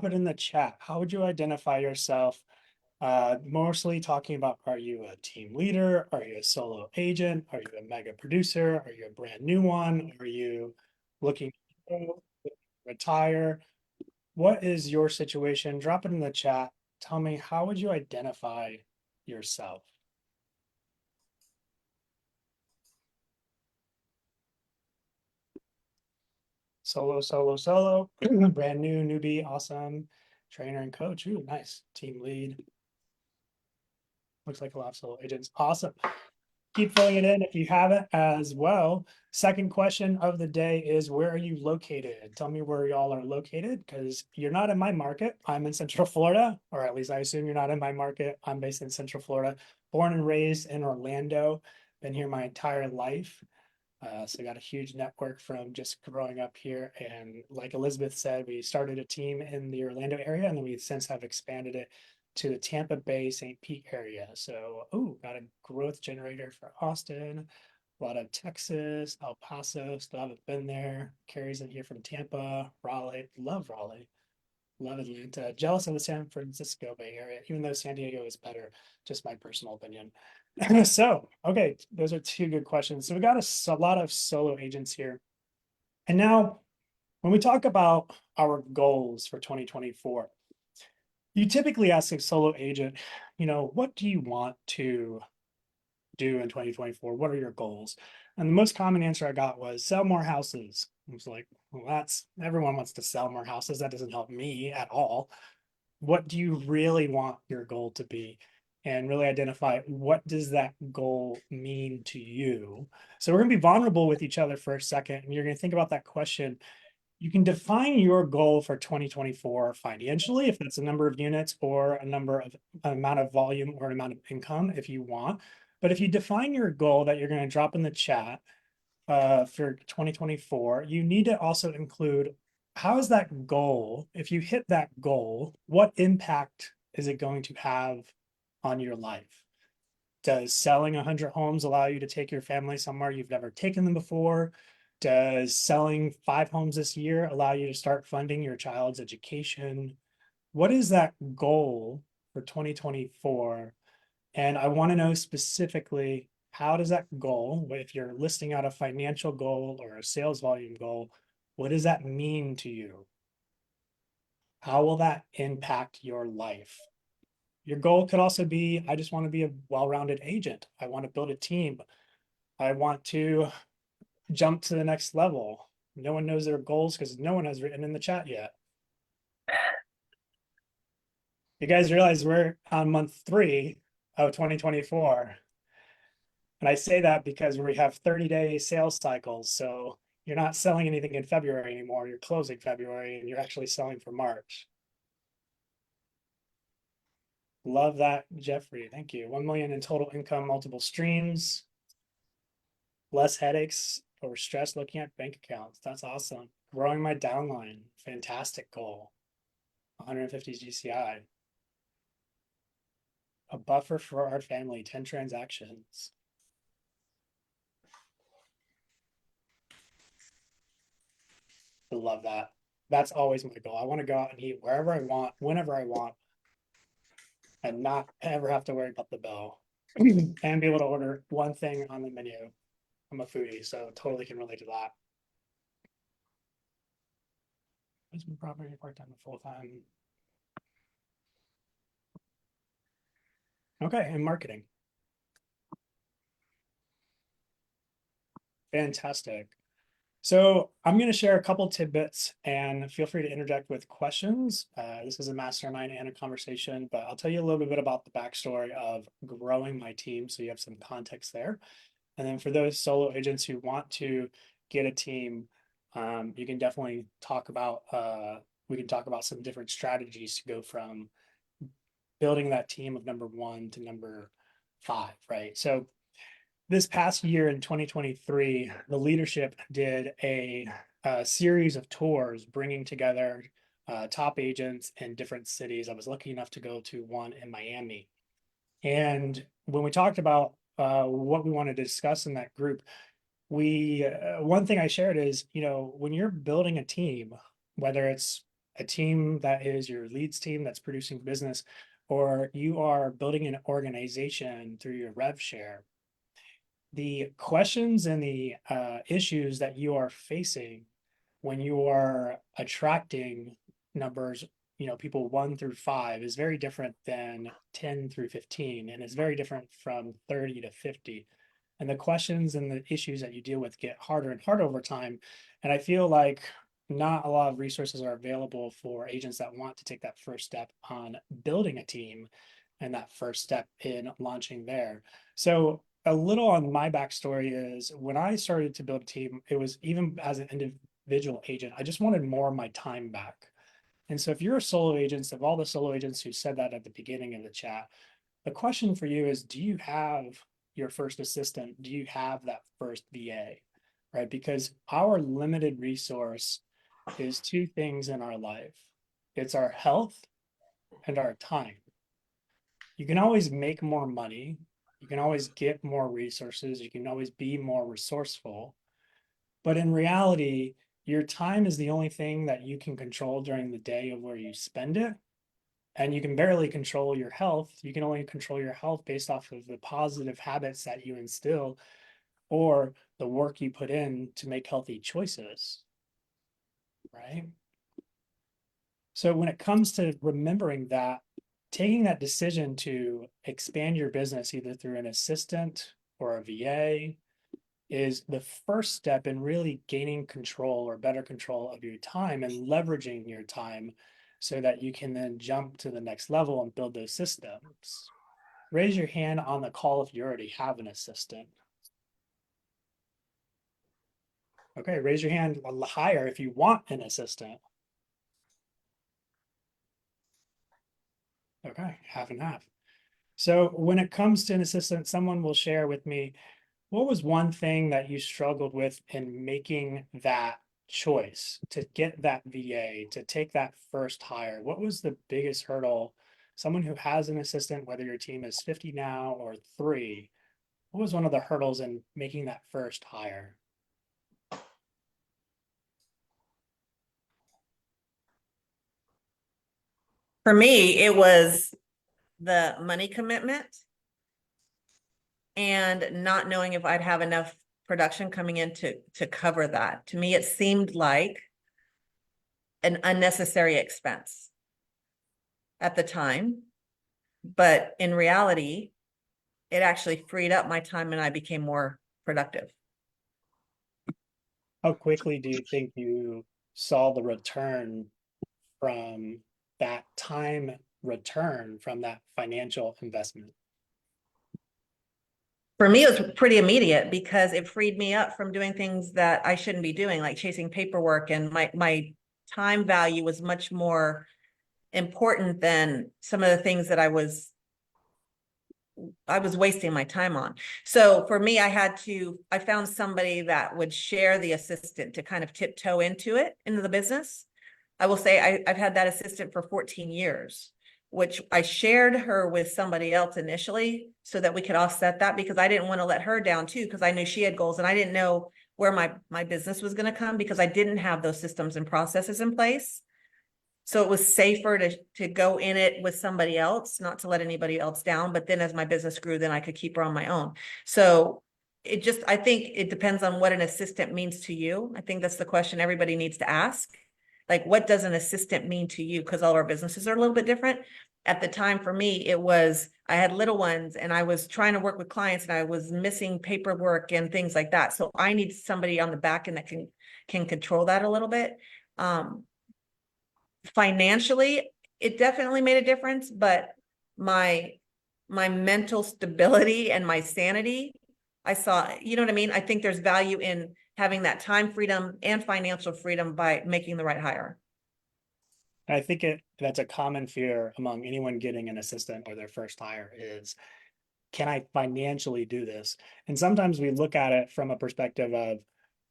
it in the chat. How would you identify yourself? Mostly talking about, are you a team leader? Are you a solo agent? Are you a mega producer? Are you a brand new one? Are you looking to retire? What is your situation? Drop it in the chat. Tell me, how would you identify yourself? Solo, solo, solo. Brand new, newbie, awesome. Trainer and coach. Ooh, nice. Team lead. Looks like a lot of solo agents. Awesome. Keep filling it in if you haven't as well. Second question of the day is, where are you located? Tell me where y'all are located, because you're not in my market. I'm in Central Florida, or at least I assume you're not in my market. I'm based in Central Florida, born and raised in Orlando, been here my entire life. So I got a huge network from just growing up here. And like Elizabeth said, we started a team in the Orlando area, and then we since have expanded it to the Tampa Bay, St. Pete area. So, got a growth generator for Austin, a lot of Texas, El Paso, still haven't been there. Carrie's in here from Tampa, Raleigh, love Atlanta, jealous of the San Francisco Bay Area, even though San Diego is better, just my personal opinion. So, okay, those are two good questions. So we got a lot of solo agents here. And now, when we talk about our goals for 2024, you typically ask a solo agent, what do you want to do in 2024? What are your goals? And the most common answer I got was sell more houses. I was like, well, that's everyone wants to sell more houses. That doesn't help me at all. What do you really want your goal to be? And really identify, what does that goal mean to you? So we're going to be vulnerable with each other for a second, and you're going to think about that question. You can define your goal for 2024 financially, if that's a number of units or a number of amount of volume or an amount of income if you want. But if you define your goal that you're going to drop in the chat for 2024, you need to also include, how is that goal? If you hit that goal, what impact is it going to have on your life? Does selling 100 homes allow you to take your family somewhere you've never taken them before? Does selling 5 homes this year allow you to start funding your child's education? What is that goal for 2024? And I want to know specifically, how does that goal, if you're listing out a financial goal or a sales volume goal, what does that mean to you? How will that impact your life? Your goal could also be, I just want to be a well-rounded agent. I want to build a team. I want to jump to the next level. No one knows their goals because no one has written in the chat yet. You guys realize we're on month 3 of 2024. And I say that because we have 30-day sales cycles. So you're not selling anything in February anymore. You're closing February and you're actually selling for March. Love that, Jeffrey. Thank you. 1 million in total income, multiple streams, less headaches or stress looking at bank accounts. That's awesome. Growing my downline. Fantastic goal. 150 GCI. A buffer for our family, 10 transactions. I love that. That's always my goal. I want to go out and eat wherever I want, whenever I want, and not ever have to worry about the bill and be able to order one thing on the menu. I'm a foodie, so totally can relate to that. Investment property, part-time to full-time. Okay, and marketing. Fantastic. So I'm going to share a couple tidbits and feel free to interject with questions. This is a mastermind and a conversation, but I'll tell you a little bit about the backstory of growing my team so you have some context there. And then for those solo agents who want to get a team, you can definitely talk about, we can talk about some different strategies to go from building that team of number 1 to number 5, right? So this past year in 2023, the leadership did a series of tours bringing together top agents in different cities. I was lucky enough to go to one in Miami. And when we talked about what we wanted to discuss in that group, one thing I shared is, when you're building a team, whether it's a team that is your leads team that's producing business, or you are building an organization through your rev share, the questions and the issues that you are facing when you are attracting numbers, people 1 through 5 is very different than 10 through 15, and it's very different from 30 to 50. And the questions and the issues that you deal with get harder and harder over time. And I feel like not a lot of resources are available for agents that want to take that first step on building a team and that first step in launching there. So a little on my backstory is when I started to build a team, it was even as an individual agent, I just wanted more of my time back. And so if you're a solo agent, of all the solo agents who said that at the beginning of the chat, the question for you is, do you have your first assistant? Do you have that first VA? Right? Because our limited resource is two things in our life. It's our health and our time. You can always make more money. You can always get more resources. You can always be more resourceful. But in reality, your time is the only thing that you can control during the day of where you spend it. And you can barely control your health. You can only control your health based off of the positive habits that you instill or the work you put in to make healthy choices, right? So when it comes to remembering that, taking that decision to expand your business either through an assistant or a VA is the first step in really gaining control or better control of your time and leveraging your time so that you can then jump to the next level and build those systems. Raise your hand on the call if you already have an assistant. Okay, raise your hand higher if you want an assistant. Okay, half and half. So when it comes to an assistant, someone will share with me, what was one thing that you struggled with in making that choice to get that VA, to take that first hire? What was the biggest hurdle? Someone who has an assistant, whether your team is 50 now or 3, what was one of the hurdles in making that first hire? For me, it was the money commitment and not knowing if I'd have enough production coming in to cover that. To me, it seemed like an unnecessary expense at the time, but in reality, it actually freed up my time and I became more productive. How quickly do you think you saw the return from that time return from that financial investment? For me, it was pretty immediate because it freed me up from doing things that I shouldn't be doing, like chasing paperwork, and my time value was much more important than some of the things that I was wasting my time on. So for me, I found somebody that would share the assistant to kind of tiptoe into the business. I will say I've had that assistant for 14 years, which I shared her with somebody else initially so that we could offset that because I didn't want to let her down too, because I knew she had goals and I didn't know where my business was going to come because I didn't have those systems and processes in place. So it was safer to go in it with somebody else, not to let anybody else down. But then as my business grew, then I could keep her on my own. So I think it depends on what an assistant means to you. I think that's the question everybody needs to ask. Like, what does an assistant mean to you? Because all of our businesses are a little bit different. At the time for me, I had little ones and I was trying to work with clients and I was missing paperwork and things like that. So I need somebody on the back end that can control that a little bit. Financially, it definitely made a difference, but my mental stability and my sanity, I saw, you know what I mean? I think there's value in having that time freedom and financial freedom by making the right hire. I think that's a common fear among anyone getting an assistant or their first hire is, can I financially do this? And sometimes we look at it from a perspective of,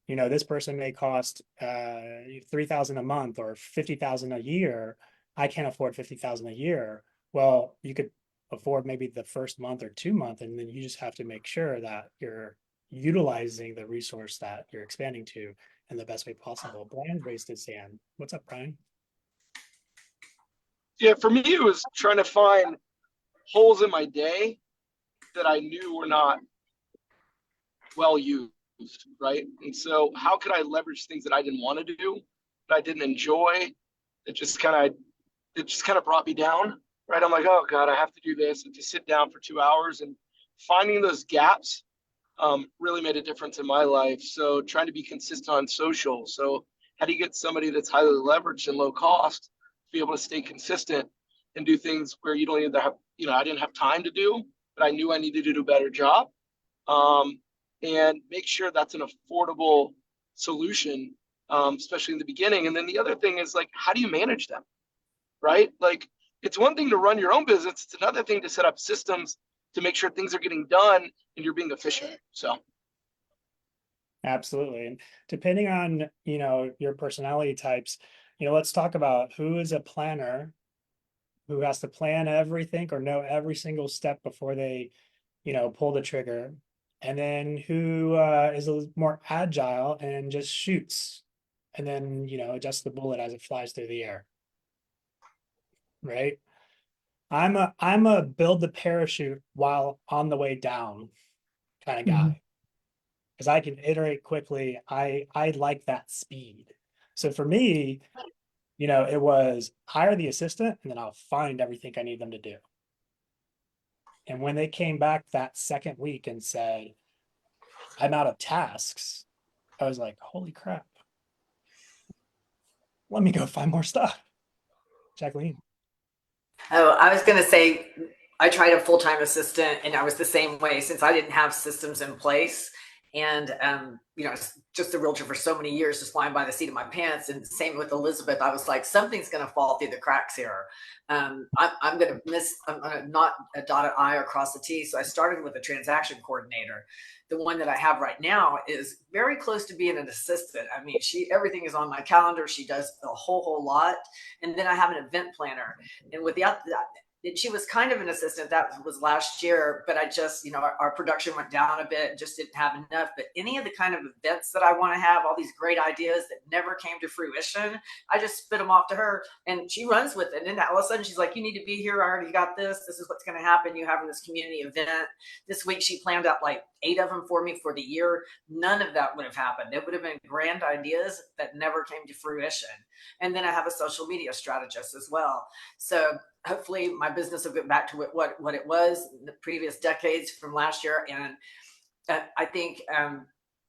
this person may cost 3,000 a month or 50,000 a year. I can't afford 50,000 a year. Well, you could afford maybe the first month or 2 month, and then you just have to make sure that you're utilizing the resource that you're expanding to in the best way possible. Brian raised his hand. What's up, Brian? Yeah, for me, it was trying to find holes in my day that I knew were not well used, right? And so, how could I leverage things that I didn't want to do, that I didn't enjoy, that just kind of brought me down, right? I'm like, oh God, I have to do this, and to sit down for 2 hours and finding those gaps really made a difference in my life. So trying to be consistent on social. So how do you get somebody that's highly leveraged and low cost to be able to stay consistent and do things where you don't either have, I didn't have time to do, but I knew I needed to do a better job. Um, and make sure that's an affordable solution, especially in the beginning. And then the other thing is like, how do you manage them? Right? Like it's one thing to run your own business. It's another thing to set up systems to make sure things are getting done and you're being efficient. So Absolutely. And depending on, your personality types, let's talk about who is a planner, who has to plan everything or know every single step before they, pull the trigger. And then who is a little more agile and just shoots and then, adjusts the bullet as it flies through the air. Right. I'm a build the parachute while on the way down kind of Mhm. guy. Because I can iterate quickly. I like that speed. So for me, it was hire the assistant and then I'll find everything I need them to do. And when they came back that second week and said, I'm out of tasks, I was like, holy crap. Let me go find more stuff. Jacqueline. Oh, I was going to say, I tried a full-time assistant and I was the same way since I didn't have systems in place. And, just a realtor for so many years, just flying by the seat of my pants. And same with Elizabeth. I was like, something's going to fall through the cracks here. I'm going to not dot an I or cross a T. So I started with a transaction coordinator. The one that I have right now is very close to being an assistant. I mean, everything is on my calendar. She does a whole lot. And then I have an event planner. And without that, she was kind of an assistant. That was last year, but I just, our production went down a bit and just didn't have enough. But any of the kind of events that I want to have, all these great ideas that never came to fruition, I just spit them off to her and she runs with it. And then all of a sudden she's like, you need to be here. I already got this. This is what's going to happen. You having this community event. This week she planned out like 8 of them for me for the year. None of that would have happened. It would have been grand ideas that never came to fruition. And then I have a social media strategist as well. So hopefully my business will get back to what it was in the previous decades from last year. And I think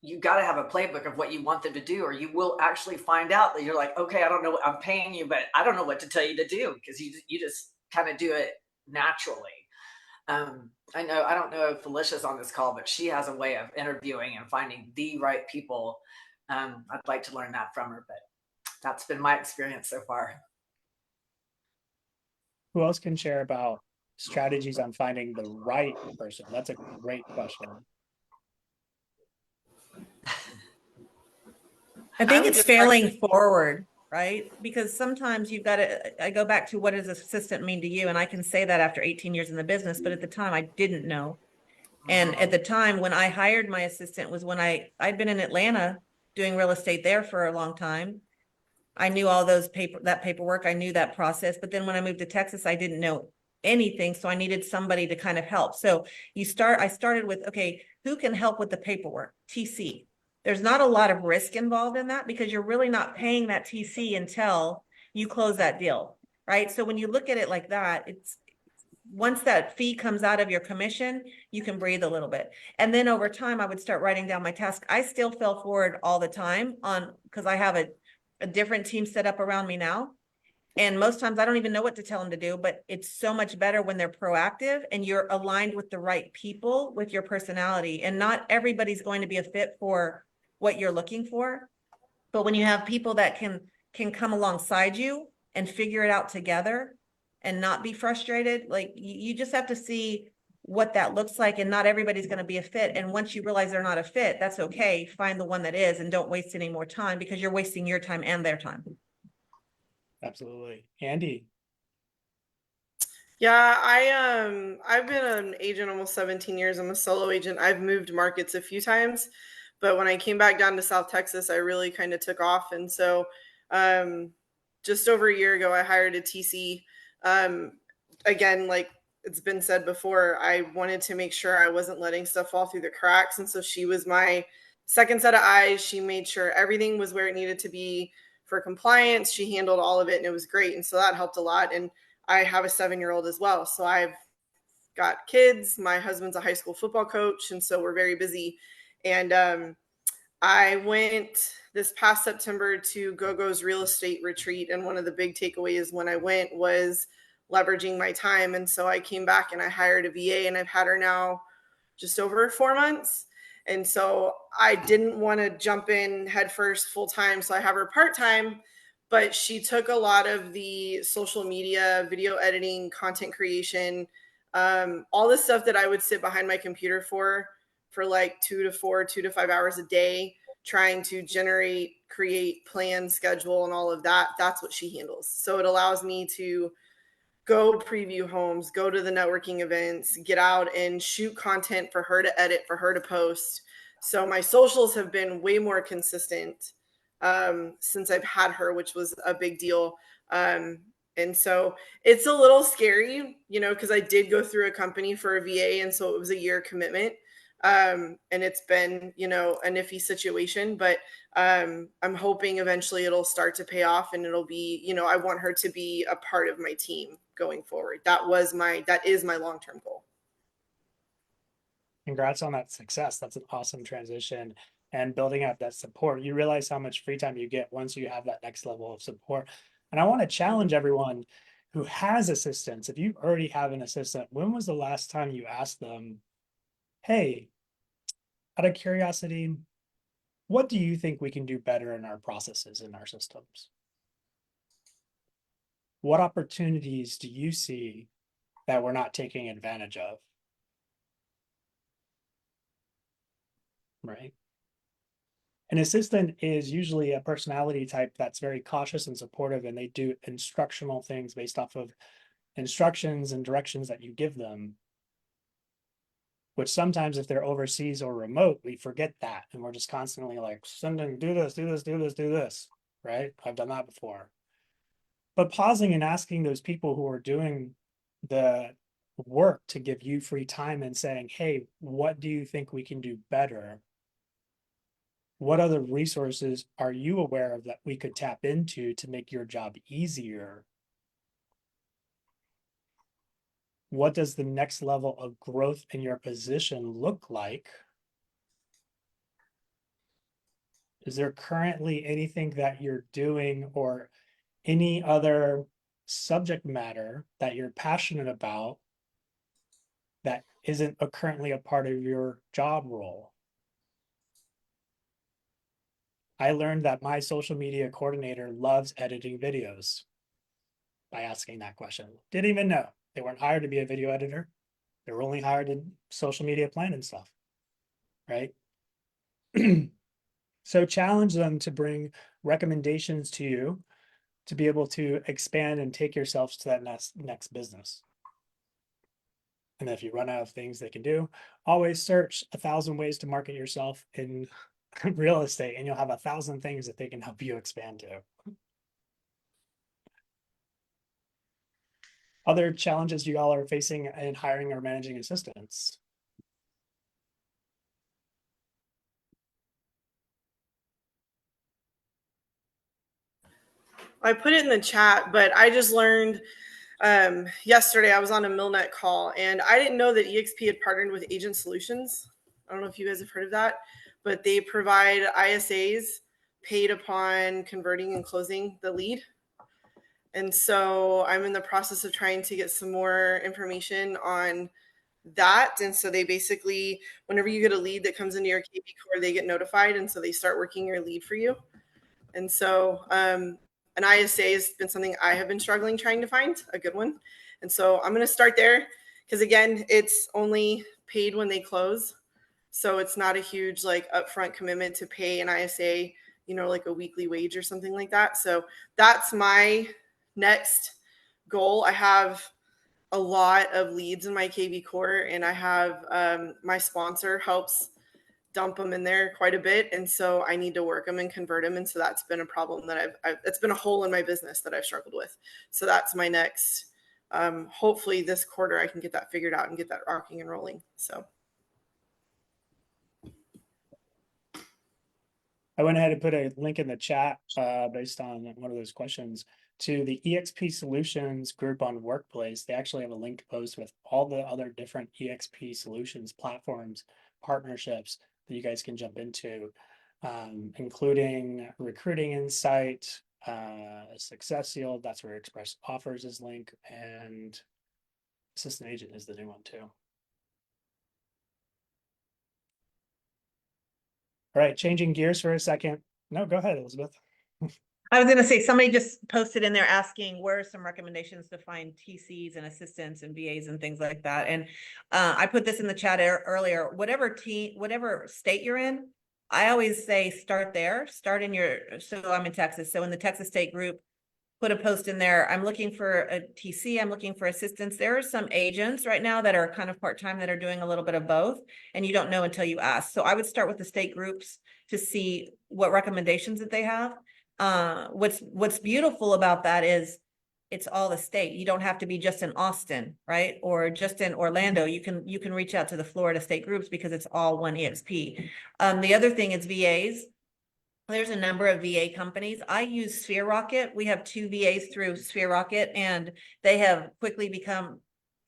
you got to have a playbook of what you want them to do, or you will actually find out that you're like, okay, I don't know, I'm paying you, but I don't know what to tell you to do, because you just kind of do it naturally. I don't know if Felicia's on this call, but she has a way of interviewing and finding the right people. I'd like to learn that from her, but that's been my experience so far. Who else can share about strategies on finding the right person? That's a great question. I think it's failing forward, right? Because sometimes you've got to, I go back to what does assistant mean to you? And I can say that after 18 years in the business, but at the time I didn't know. And at the time when I hired my assistant was when I'd been in Atlanta doing real estate there for a long time. I knew all that paperwork. I knew that process. But then when I moved to Texas, I didn't know anything. So I needed somebody to kind of help. So I started with, okay, who can help with the paperwork? TC. There's not a lot of risk involved in that because you're really not paying that TC until you close that deal, right? So when you look at it like that, it's once that fee comes out of your commission, you can breathe a little bit. And then over time, I would start writing down my task. I still fell forward all the time because I have a different team set up around me now. And most times I don't even know what to tell them to do, but it's so much better when they're proactive and you're aligned with the right people with your personality. And not everybody's going to be a fit for what you're looking for. But when you have people that can come alongside you and figure it out together and not be frustrated, like you just have to see what that looks like, and not everybody's going to be a fit. And once you realize they're not a fit, that's okay. Find the one that is and don't waste any more time, because you're wasting your time and their time. Absolutely. Andy. Yeah, I've been an agent almost 17 years. I'm a solo agent. I've moved markets a few times, but when I came back down to South Texas, I really kind of took off. And so just over a year ago, I hired a TC Again, like it's been said before, I wanted to make sure I wasn't letting stuff fall through the cracks. And so she was my second set of eyes. She made sure everything was where it needed to be for compliance. She handled all of it and it was great. And so that helped a lot. And I have a 7-year-old as well. So I've got kids. My husband's a high school football coach. And so we're very busy. And I went this past September to GoGo's real estate retreat. And one of the big takeaways when I went was leveraging my time. And so I came back and I hired a VA, and I've had her now just over 4 months. And so I didn't want to jump in headfirst full time. So I have her part time, but she took a lot of the social media, video editing, content creation, all the stuff that I would sit behind my computer for like 2 to 5 hours a day, trying to generate, create, plan, schedule, and all of that. That's what she handles. So it allows me to go preview homes, go to the networking events, get out and shoot content for her to edit, for her to post. So my socials have been way more consistent since I've had her, which was a big deal. And so it's a little scary, because I did go through a company for a VA. And so it was a year commitment. And it's been, a nifty situation, but I'm hoping eventually it'll start to pay off, and it'll be, I want her to be a part of my team going forward. That is my long-term goal. Congrats on that success. That's an awesome transition, and building up that support. You realize how much free time you get once you have that next level of support. And I want to challenge everyone who has assistants. If you already have an assistant, when was the last time you asked them, hey, out of curiosity, what do you think we can do better in our processes, in our systems? What opportunities do you see that we're not taking advantage of? Right? An assistant is usually a personality type that's very cautious and supportive, and they do instructional things based off of instructions and directions that you give them, which sometimes if they're overseas or remote, we forget that. And we're just constantly like, sending, do this, do this, do this, do this, right? I've done that before. But pausing and asking those people who are doing the work to give you free time and saying, hey, what do you think we can do better? What other resources are you aware of that we could tap into to make your job easier? What does the next level of growth in your position look like? Is there currently anything that you're doing or any other subject matter that you're passionate about that isn't currently a part of your job role? I learned that my social media coordinator loves editing videos by asking that question. Didn't even know. They weren't hired to be a video editor. They were only hired to social media plan and stuff, right? So challenge them to bring recommendations to you to be able to expand and take yourselves to that next business. And if you run out of things they can do, always search 1,000 ways to market yourself in real estate, and you'll have 1,000 things that they can help you expand to. Other challenges you all are facing in hiring or managing assistants? I put it in the chat, but I just learned yesterday I was on a Millnet call, and I didn't know that EXP had partnered with Agent Solutions. I don't know if you guys have heard of that, but they provide ISAs paid upon converting and closing the lead. And so I'm in the process of trying to get some more information on that. And so they basically, whenever you get a lead that comes into your KB core, they get notified. And so they start working your lead for you. And so an ISA has been something I have been struggling trying to find a good one. And so I'm going to start there because, again, it's only paid when they close. So it's not a huge like upfront commitment to pay an ISA, like a weekly wage or something like that. So that's my next goal. I have a lot of leads in my KB core, and I have my sponsor helps dump them in there quite a bit. And so I need to work them and convert them. And so that's been a problem that it's been a hole in my business that I've struggled with. So that's my next hopefully this quarter I can get that figured out and get that rocking and rolling. So I went ahead and put a link in the chat based on one of those questions to the EXP Solutions group on Workplace. They actually have a linked post with all the other different EXP Solutions platforms, partnerships that you guys can jump into, including Recruiting Insight, Success Yield, that's where Express Offers is linked, and Assistant Agent is the new one too. All right, changing gears for a second. No, go ahead, Elizabeth. I was gonna say, somebody just posted in there asking where are some recommendations to find TCs and assistants and VAs and things like that. And I put this in the chat earlier, whatever state you're in, I always say start there, start in so I'm in Texas. So in the Texas State group, put a post in there. I'm looking for a TC. I'm looking for assistants. There are some agents right now that are kind of part-time that are doing a little bit of both, and you don't know until you ask. So I would start with the state groups to see what recommendations that they have. What's beautiful about that is it's all the state. You don't have to be just in Austin, right? Or just in Orlando. You can reach out to the Florida state groups because it's all one EXP. The other thing is VAs. There's a number of VA companies. I use Sphere Rocket. We have 2 VAs through Sphere Rocket, and they have quickly become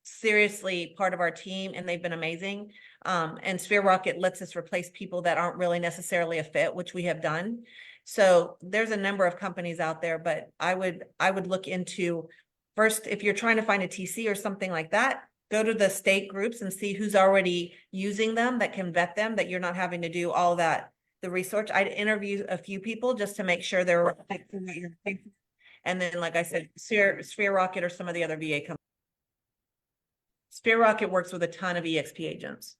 seriously part of our team, and they've been amazing. And Sphere Rocket lets us replace people that aren't really necessarily a fit, which we have done. So there's a number of companies out there, but I would look into first, if you're trying to find a TC or something like that, go to the state groups and see who's already using them that can vet them, that you're not having to do all that. The research, I'd interview a few people just to make sure they're right. And then, like I said, Sphere Rocket or some of the other VA companies. Sphere Rocket works with a ton of EXP agents.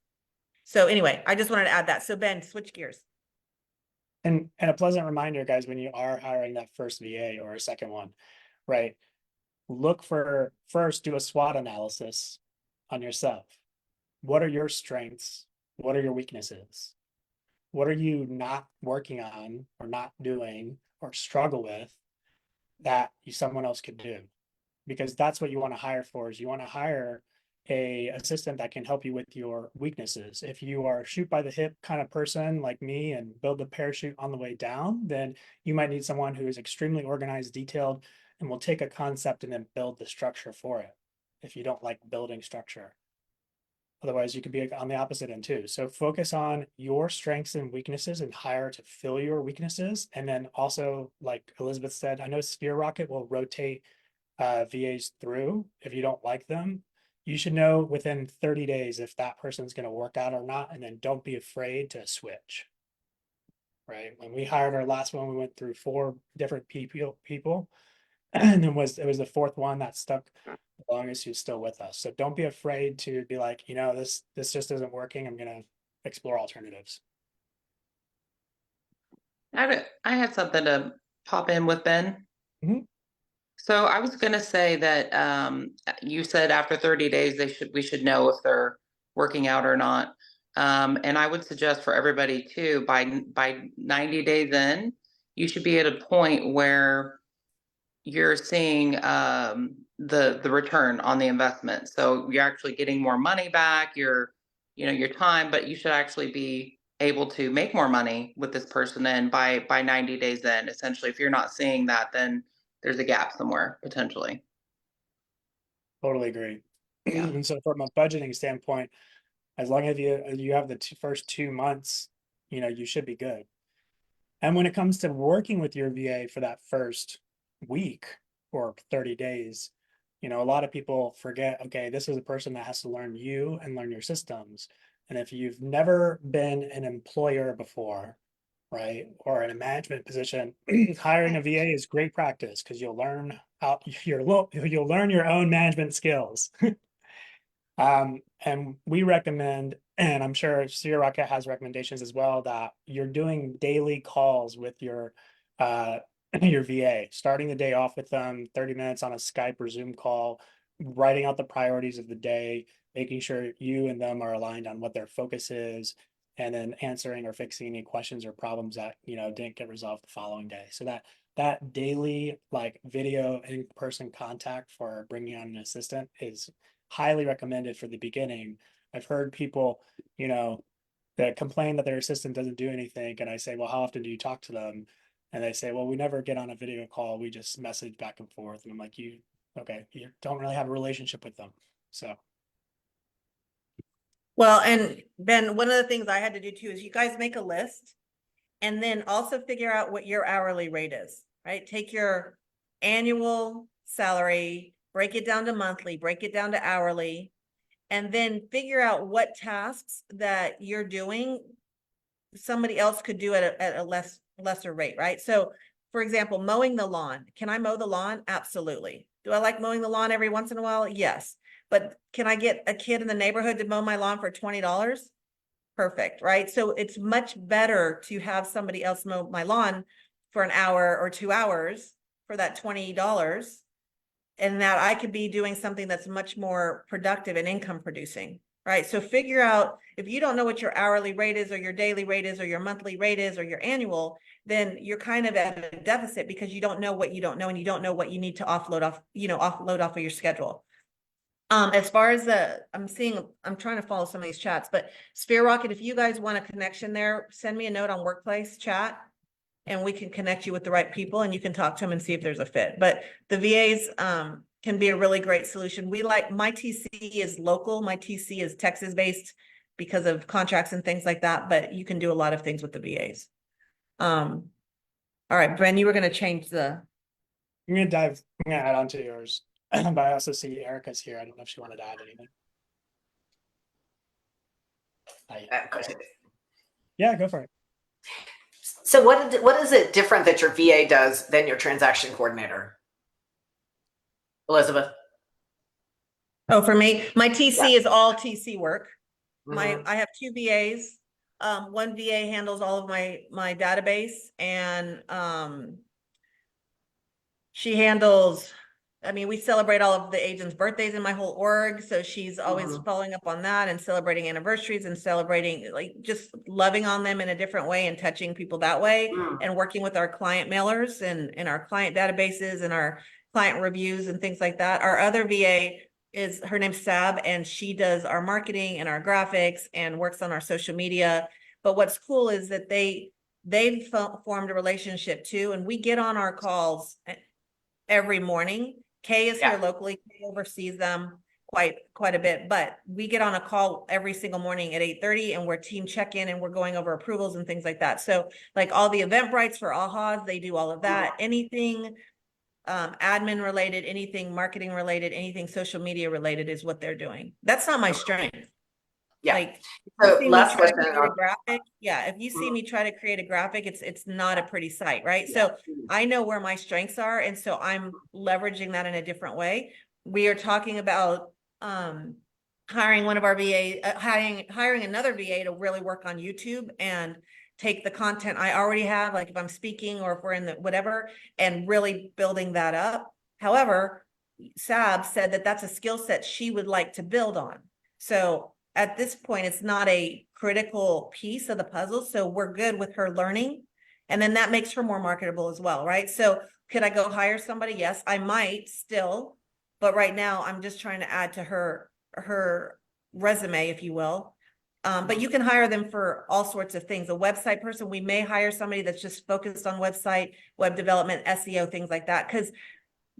So anyway, I just wanted to add that. So Ben, switch gears. And a pleasant reminder, guys, when you are hiring that first VA or a second one, right? Look for first, do a SWOT analysis on yourself. What are your strengths? What are your weaknesses? What are you not working on or not doing or struggle with that someone else could do? Because that's what you want to hire for, is you want to hire a assistant that can help you with your weaknesses. If you are shoot by the hip kind of person like me and build the parachute on the way down, then you might need someone who is extremely organized, detailed, and will take a concept and then build the structure for it if you don't like building structure. Otherwise, you could be on the opposite end too. So focus on your strengths and weaknesses and hire to fill your weaknesses. And then also, like Elizabeth said, I know Sphere Rocket will rotate VAs through. If you don't like them, you should know within 30 days if that person's going to work out or not. And then don't be afraid to switch. Right. When we hired our last one, we went through 4 different people. And then it was the 4th one that stuck the longest, who's still with us. So don't be afraid to be like, this just isn't working. I'm gonna explore alternatives. I had something to pop in with Ben. Mhm. So I was gonna say that you said after 30 days we should know if they're working out or not. And I would suggest for everybody too, by 90 days in, you should be at a point where you're seeing the return on the investment. So you're actually getting more money back, your time, but you should actually be able to make more money with this person. And by 90 days in, essentially, if you're not seeing that, then there's a gap somewhere potentially. Totally agree. Yeah. And so from a budgeting standpoint, as long as you have the first 2 months, you should be good. And when it comes to working with your VA for that first week or 30 days, a lot of people forget, okay, this is a person that has to learn you and learn your systems. And if you've never been an employer before, right, or in a management position, hiring a VA is great practice because you'll learn your own management skills. And we recommend, and I'm sure Sphere Rocket has recommendations as well, that you're doing daily calls with your VA, starting the day off with them, 30 minutes on a Skype or Zoom call, writing out the priorities of the day, making sure you and them are aligned on what their focus is, and then answering or fixing any questions or problems that didn't get resolved the following day. So that that daily like video in-person contact for bringing on an assistant is highly recommended for the beginning. I've heard people, you know, that complain that their assistant doesn't do anything, and I say, well, how often do you talk to them? And they say, well, we never get on a video call, we just message back and forth. And I'm like, you okay, you don't really have a relationship with them. So Well, and Ben, one of the things I had to do too is you guys make a list and then also figure out what your hourly rate is, right? Take your annual salary, break it down to monthly, break it down to hourly, and then figure out what tasks that you're doing somebody else could do at a lesser rate, right? So for example, mowing the lawn. Can I mow the lawn? Absolutely. Do I like mowing the lawn every once in a while? Yes. But can I get a kid in the neighborhood to mow my lawn for $20? Perfect, right? So it's much better to have somebody else mow my lawn for an hour or 2 hours for that $20, and that I could be doing something that's much more productive and income producing, right? So figure out, if you don't know what your hourly rate is or your daily rate is or your monthly rate is or your annual, then you're kind of at a deficit because you don't know what you don't know, and you don't know what you need to offload off of your schedule. As far as I'm trying to follow some of these chats, but Sphere Rocket, if you guys want a connection there, send me a note on Workplace chat and we can connect you with the right people and you can talk to them and see if there's a fit. But the VAs can be a really great solution. My TC is local. My TC is Texas based because of contracts and things like that, but you can do a lot of things with the VAs. All right, Bren, you were going to change the. I'm gonna add on to yours. But I also see Erica's here. I don't know if she wanted to add anything. Yeah, go for it. So what is it different that your VA does than your transaction coordinator? Elizabeth? Oh, for me, my TC is all TC work. Mhm. I have 2 VAs. One VA handles all of my database, and she handles, I mean, we celebrate all of the agents' birthdays in my whole org, so she's always following up on that and celebrating anniversaries and celebrating, like, just loving on them in a different way and touching people that way, and working with our client mailers and our client databases and our client reviews and things like that. Our other VA her name's Sab, and she does our marketing and our graphics and works on our social media. But what's cool is that they've formed a relationship too, and we get on our calls every morning. Kay is here locally. Kay oversees them quite a bit, but we get on a call every single morning at 8:30 and we're team check-in and we're going over approvals and things like that. So like all the Eventbrites for AHAs, they do all of that. Anything admin related, anything marketing related, anything social media related is what they're doing. That's not my strength. Yeah. Like, So last question. If you see me try to create a graphic, it's not a pretty site, right? So I know where my strengths are, and so I'm leveraging that in a different way. We are talking about hiring one of our VA, hiring another VA to really work on YouTube and take the content I already have, like if I'm speaking or if we're in the whatever, and really building that up. However, Sab said that that's a skill set she would like to build on. So at this point, it's not a critical piece of the puzzle. So we're good with her learning. And then that makes her more marketable as well, right? So could I go hire somebody? Yes, I might still. But right now, I'm just trying to add to her resume, if you will. But you can hire them for all sorts of things. A website person, we may hire somebody that's just focused on website, web development, SEO, things like that. Because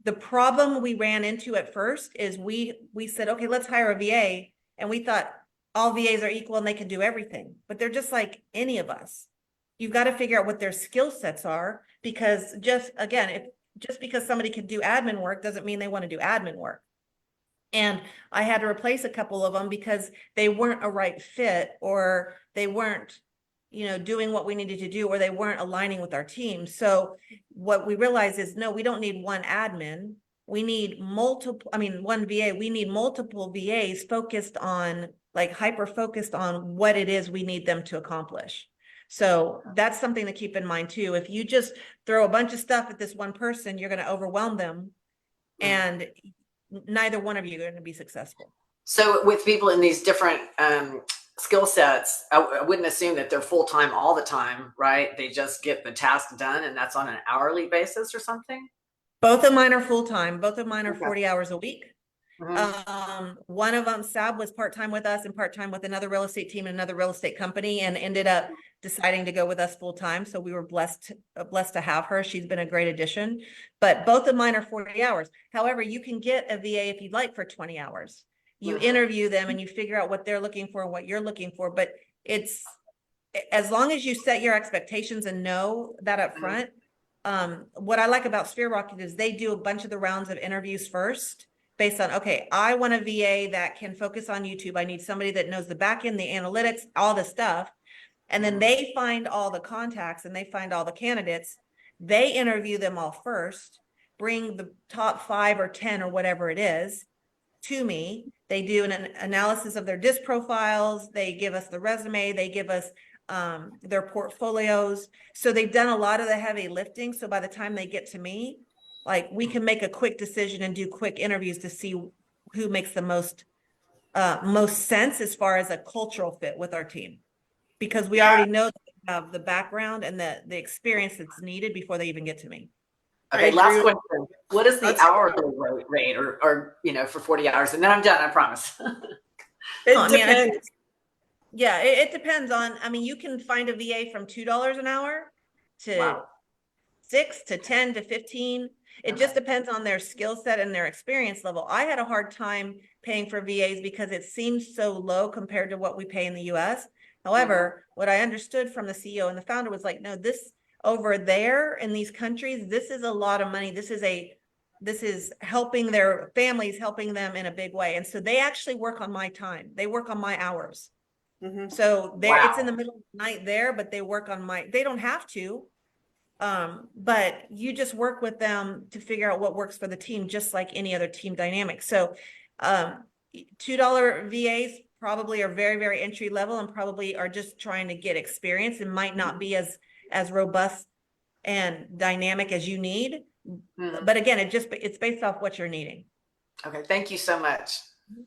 the problem we ran into at first is we said, okay, let's hire a VA. And we thought all VAs are equal and they can do everything, but they're just like any of us. You've got to figure out what their skill sets are, because just because somebody can do admin work doesn't mean they want to do admin work. And I had to replace a couple of them because they weren't a right fit, or they weren't, doing what we needed to do, or they weren't aligning with our team. So what we realized is, no, we don't need one admin. We need one VA. We need multiple VAs focused on, like, hyper focused on what it is we need them to accomplish. So that's something to keep in mind too. If you just throw a bunch of stuff at this one person, you're going to overwhelm them, and neither one of you are going to be successful. So with people in these different skill sets, I wouldn't assume that they're full-time all the time, right? They just get the task done and that's on an hourly basis or something? Both of mine are full-time. Both of mine are Okay. 40 hours a week. One of them, Sab, was part-time with us and part-time with another real estate team and another real estate company, and ended up deciding to go with us full-time. So we were blessed to have her. She's been a great addition, but both of mine are 40 hours. However, you can get a VA if you'd like for 20 hours. You interview them and you figure out what they're looking for and what you're looking for, but it's, as long as you set your expectations and know that up front. What I like about Sphere Rocket is they do a bunch of the rounds of interviews first based on, okay, I want a VA that can focus on YouTube. I need somebody that knows the back end, the analytics, all the stuff. And then they find all the contacts and they find all the candidates. They interview them all first, bring the top 5 or 10 or whatever it is to me. They do an analysis of their disc profiles. They give us the resume. They give us their portfolios. So they've done a lot of the heavy lifting. So by the time they get to me, like, we can make a quick decision and do quick interviews to see who makes the most sense as far as a cultural fit with our team, because we already know that they have the background and the experience that's needed before they even get to me. Okay, last question. What is the That's- hourly rate or for 40 hours? And then I'm done, I promise. It depends. Yeah, it depends on, I mean, you can find a VA from $2 an hour to Wow. 6 to 10 to 15. It just depends on their skill set and their experience level. I had a hard time paying for VAs because it seems so low compared to what we pay in the US. However, what I understood from the CEO and the founder was like, no, this over there in these countries, this is a lot of money. This is helping their families, helping them in a big way. And so they actually work on my time. They work on my hours. So it's in the middle of the night there, but they work on they don't have to. But you just work with them to figure out what works for the team, just like any other team dynamic. So $2 VAs probably are very, very entry level and probably are just trying to get experience and might not be as robust and dynamic as you need. But again, it's based off what you're needing. Okay, thank you so much.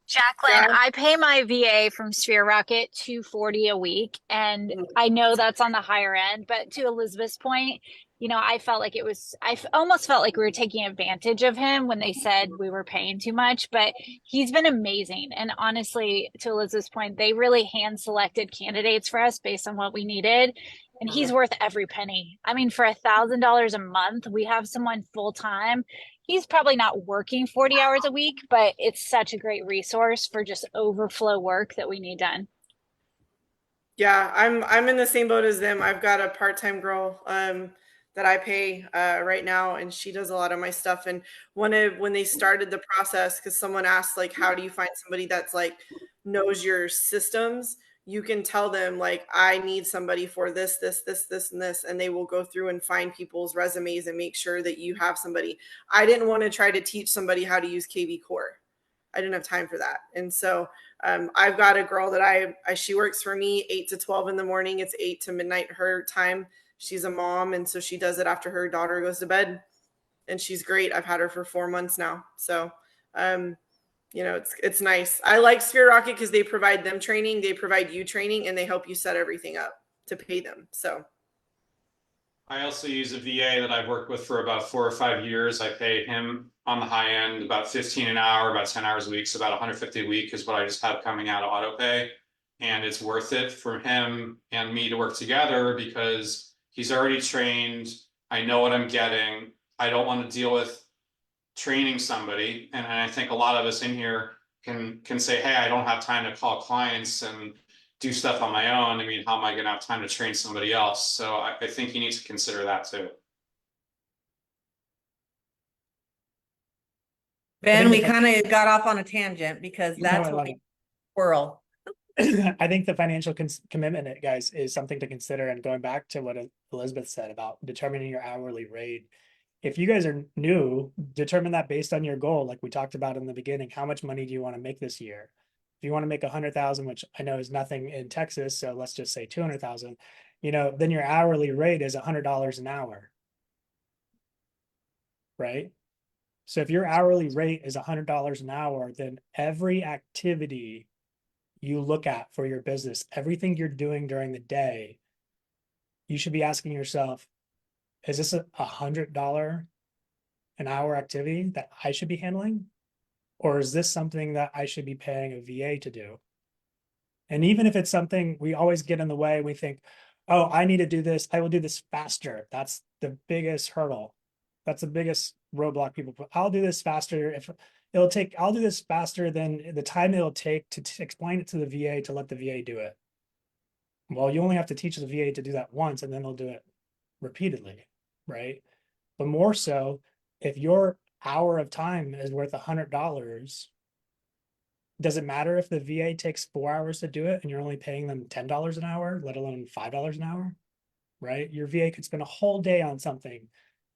Jacqueline, I pay my VA from Sphere Rocket $240 a week, and I know that's on the higher end, but to Elizabeth's point, I felt like I almost felt like we were taking advantage of him when they said we were paying too much, but he's been amazing. And honestly, to Elizabeth's point, they really hand selected candidates for us based on what we needed. And he's worth every penny. I mean, for $1,000 a month, we have someone full time. He's probably not working 40 hours a week, but it's such a great resource for just overflow work that we need done. Yeah, I'm in the same boat as them. I've got a part-time girl that I pay right now, and she does a lot of my stuff. And when they started the process, because someone asked, like, how do you find somebody that's like knows your systems? You can tell them, like, I need somebody for this, and this, and they will go through and find people's resumes and make sure that you have somebody. I didn't want to try to teach somebody how to use KV Core. I didn't have time for that. And so I've got a girl that she works for me 8 to 12 in the morning. It's 8 to midnight her time. She's a mom, and so she does it after her daughter goes to bed, and she's great. I've had her for 4 months now. So it's nice. I like Sphere Rocket because they provide them training, they provide you training, and they help you set everything up to pay them. So I also use a VA that I've worked with for about 4 or 5 years. I pay him on the high end about 15 an hour, about 10 hours a week. So about 150 a week is what I just have coming out of autopay. And it's worth it for him and me to work together because he's already trained. I know what I'm getting. I don't want to deal with training somebody. And I think a lot of us in here can say, hey, I don't have time to call clients and do stuff on my own. I mean, how am I going to have time to train somebody else? So I think you need to consider that too. Ben, we kind of got off on a tangent because that's what we whirl. I think the financial commitment, guys, is something to consider. And going back to what Elizabeth said about determining your hourly rate, if you guys are new, determine that based on your goal. Like we talked about in the beginning, how much money do you want to make this year? If you want to make 100,000, which I know is nothing in Texas, so let's just say 200,000, then your hourly rate is $100 an hour. Right? So if your hourly rate is $100 an hour, then every activity you look at for your business, everything you're doing during the day, you should be asking yourself, is this a $100 an hour activity that I should be handling? Or is this something that I should be paying a VA to do? And even if it's something we always get in the way, we think, oh, I need to do this. I will do this faster. That's the biggest hurdle. That's the biggest roadblock people put. I'll do this faster. If it'll take, I'll do this faster than the time it'll take to explain it to the VA to let the VA do it. Well, you only have to teach the VA to do that once and then they'll do it repeatedly, right? But more so, if your hour of time is worth $100, does it matter if the VA takes 4 hours to do it and you're only paying them $10 an hour, let alone $5 an hour, right? Your VA could spend a whole day on something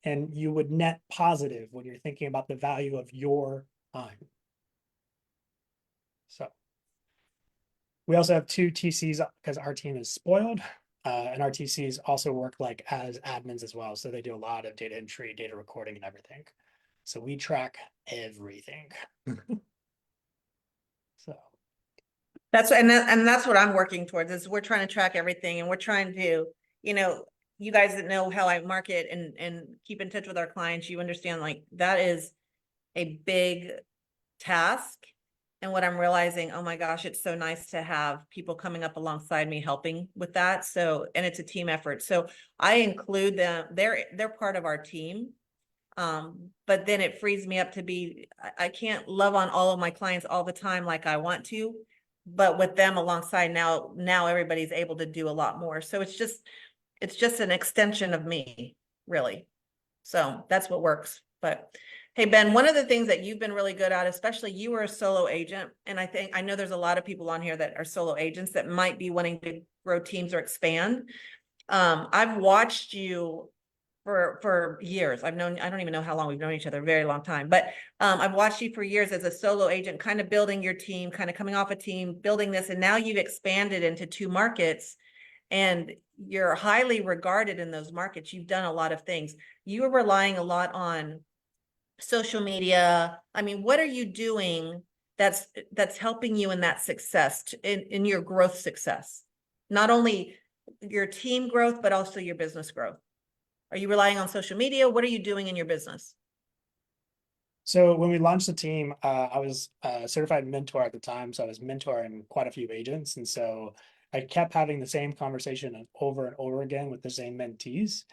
and you would net positive when you're thinking about the value of your time. So we also have 2 TCs because our team is spoiled. And our TCs also work like as admins as well. So they do a lot of data entry, data recording, and everything. So we track everything. So That's what I'm working towards is we're trying to track everything and we're trying to, you know, you guys that know how I market and keep in touch with our clients, you understand like that is a big task. And what I'm realizing, oh my gosh, it's so nice to have people coming up alongside me helping with that. So, and it's a team effort. So I include them, they're part of our team. But then it frees me up to be, I can't love on all of my clients all the time like I want to, but with them alongside now everybody's able to do a lot more. So it's just an extension of me, really. So that's what works. But hey, Ben, one of the things that you've been really good at, especially you were a solo agent. And I know there's a lot of people on here that are solo agents that might be wanting to grow teams or expand. I've watched you for years. I don't even know how long we've known each other, a very long time, but I've watched you for years as a solo agent, kind of building your team, kind of coming off a team, building this, and now you've expanded into 2 markets and you're highly regarded in those markets. You've done a lot of things. You are relying a lot on social media. I mean, what are you doing that's helping you in that success, in your growth success? Not only your team growth, but also your business growth. Are you relying on social media? What are you doing in your business? So when we launched the team, I was a certified mentor at the time. So I was mentoring quite a few agents. And so I kept having the same conversation over and over again with the same mentees.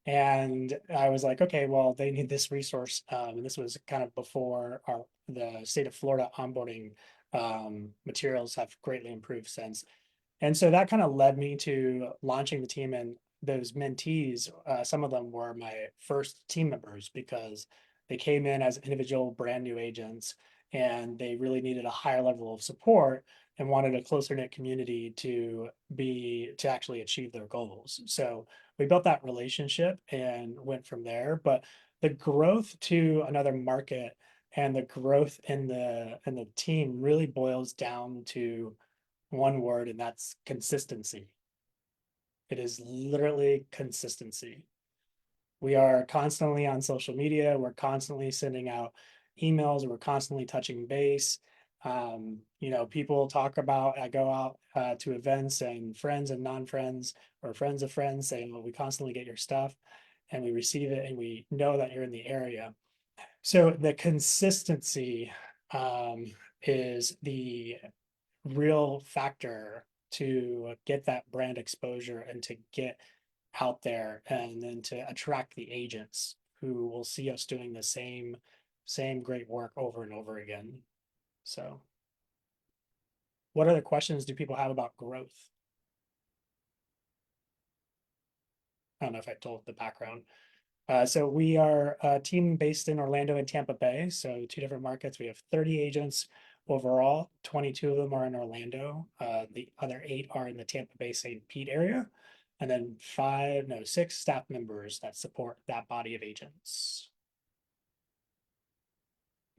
And I was like, okay, well, they need this resource. And this was kind of before the state of Florida onboarding materials have greatly improved since. And so that kind of led me to launching the team, and those mentees, some of them were my first team members because they came in as individual brand new agents and they really needed a higher level of support and wanted a closer knit community to actually achieve their goals. So we built that relationship and went from there. But the growth to another market and the growth in the team really boils down to one word, and that's consistency. It is literally consistency. We are constantly on social media. We're constantly sending out emails. We're constantly touching base. People talk about, I go out to events and friends and non-friends or friends of friends saying, well, we constantly get your stuff and we receive it and we know that you're in the area. So the consistency is the real factor to get that brand exposure and to get out there and then to attract the agents who will see us doing the same great work over and over again. So what other questions do people have about growth? I don't know if I told the background. So we are a team based in Orlando and Tampa Bay. So 2 different markets. We have 30 agents overall. 22 of them are in Orlando. The other 8 are in the Tampa Bay St. Pete area. And then 6 staff members that support that body of agents.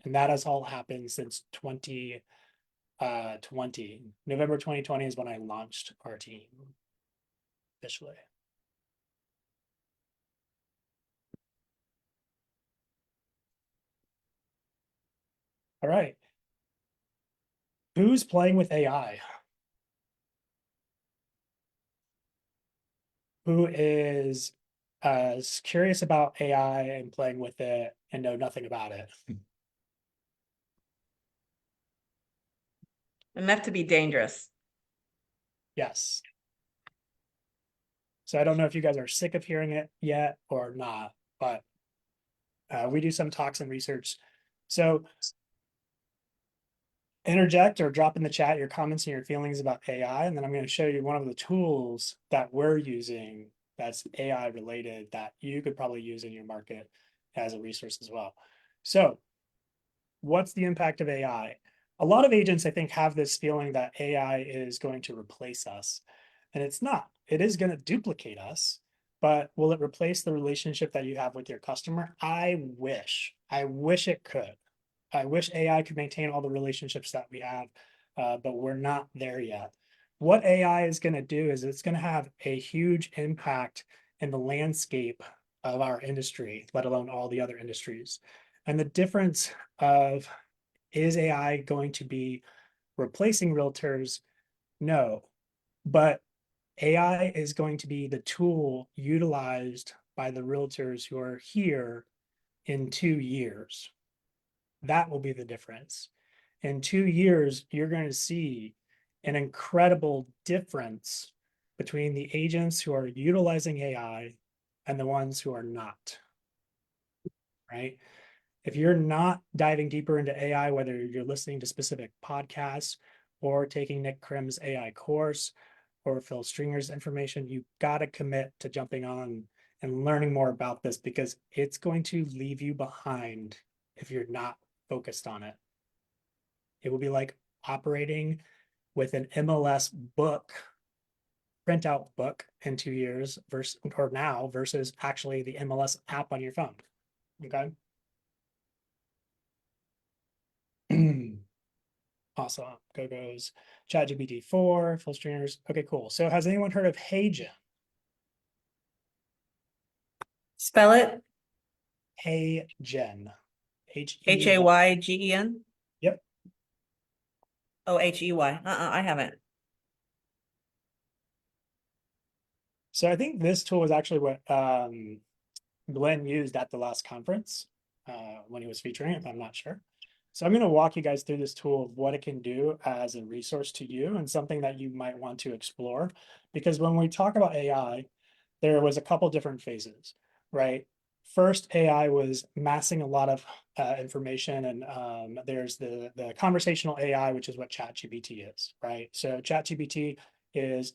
And that has all happened since 2020. November 2020 is when I launched our team officially. All right. Who's playing with AI? who is curious about AI and playing with it and know nothing about it? Enough to be dangerous. Yes. So I don't know if you guys are sick of hearing it yet or not, but we do some talks and research. So interject or drop in the chat your comments and your feelings about AI, and then I'm going to show you one of the tools that we're using that's AI related that you could probably use in your market as a resource as well. So what's the impact of AI? A lot of agents, I think, have this feeling that AI is going to replace us, and it's not. It is going to duplicate us, but will it replace the relationship that you have with your customer? I wish it could. I wish AI could maintain all the relationships that we have, but we're not there yet. What AI is going to do is it's going to have a huge impact in the landscape of our industry, let alone all the other industries. And the difference of, is AI going to be replacing realtors? No, but AI is going to be the tool utilized by the realtors who are here in 2 years. That will be the difference. In 2 years, you're going to see an incredible difference between the agents who are utilizing AI and the ones who are not, right? If you're not diving deeper into AI, whether you're listening to specific podcasts or taking Nick Krim's AI course or Phil Stringer's information, you've got to commit to jumping on and learning more about this, because it's going to leave you behind if you're not focused on it. It will be like operating with an MLS book, printout book in 2 years versus, or now, versus actually the MLS app on your phone. Okay. Awesome. Go goes. ChatGPT 4, full streamers. Okay, cool. So has anyone heard of HeyGen? Spell it. HeyGen. HAYGEN. Yep. Oh, HEY. I haven't. So I think this tool is actually what Glenn used at the last conference when he was featuring it, I'm not sure. So I'm going to walk you guys through this tool of what it can do as a resource to you and something that you might want to explore. Because when we talk about AI, there was a couple different phases, right? First, AI was massing a lot of information, and there's the conversational AI, which is what ChatGPT is, right? So ChatGPT is